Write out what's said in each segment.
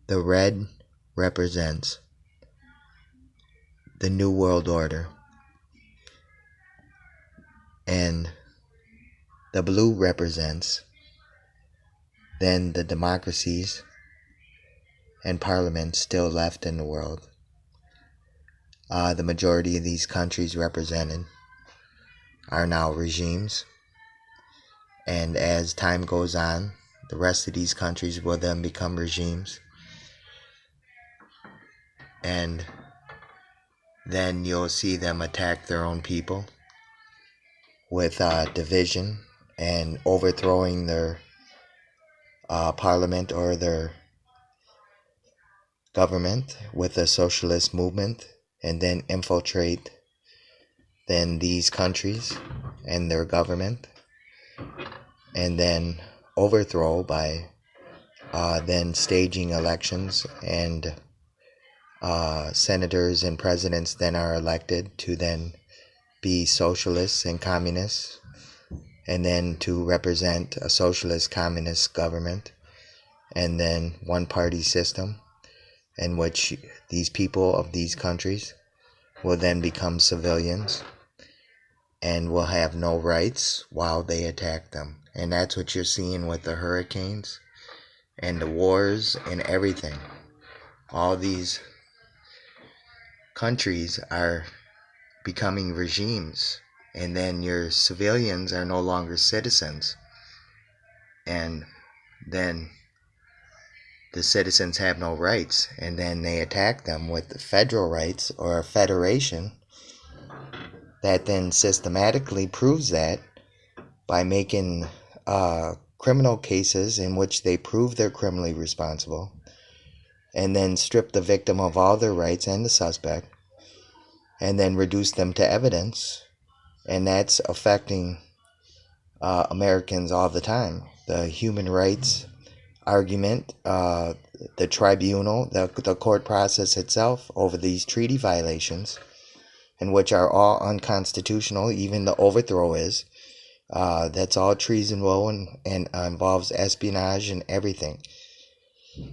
The red represents the New World Order, and the blue represents then the democracies and parliaments still left in the world. The majority of these countries represented are now regimes, and as time goes on, the rest of these countries will then become regimes, and then you'll see them attack their own people with division and overthrowing their parliament or their government with a socialist movement, and then infiltrate then these countries and their government, and then overthrow by then staging elections, and senators and presidents then are elected to then be socialists and communists, and then to represent a socialist communist government, and then one party system in which these people of these countries will then become civilians and will have no rights while they attack them. And that's what you're seeing with the hurricanes and the wars and everything. All these countries are becoming regimes, and then your civilians are no longer citizens, and then the citizens have no rights, and then they attack them with the federal rights or a federation that then systematically proves that by making criminal cases in which they prove they're criminally responsible, and then strip the victim of all their rights and the suspect, and then reduce them to evidence. And that's affecting Americans all the time. The human rights argument, the tribunal, the court process itself over these treaty violations, and which are all unconstitutional, even the overthrow is. That's all treasonable and involves espionage and everything.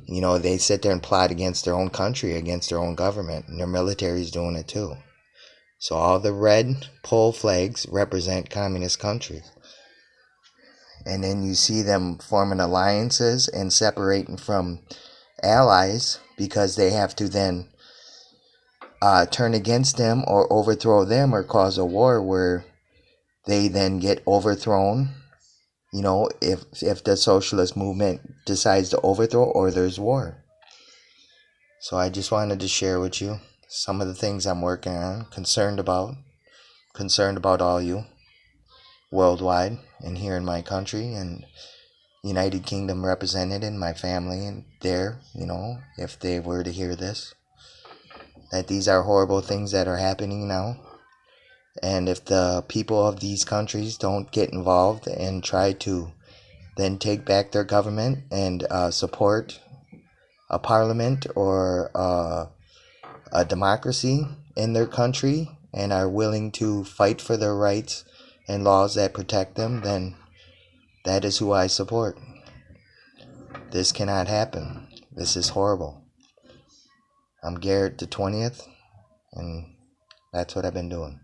You know, they sit there and plot against their own country, against their own government, and their military is doing it too. So all the red pole flags represent communist countries. And then you see them forming alliances and separating from allies because they have to then turn against them or overthrow them or cause a war where they then get overthrown. You know, if the socialist movement decides to overthrow or there's war. So I just wanted to share with you some of the things I'm working on, concerned about all you worldwide and here in my country and United Kingdom represented in my family and there, you know, if they were to hear this, that these are horrible things that are happening now. And if the people of these countries don't get involved and try to then take back their government and support a parliament or a democracy in their country and are willing to fight for their rights and laws that protect them, then that is who I support. This cannot happen. This is horrible. I'm Garrett the 20th, and that's what I've been doing.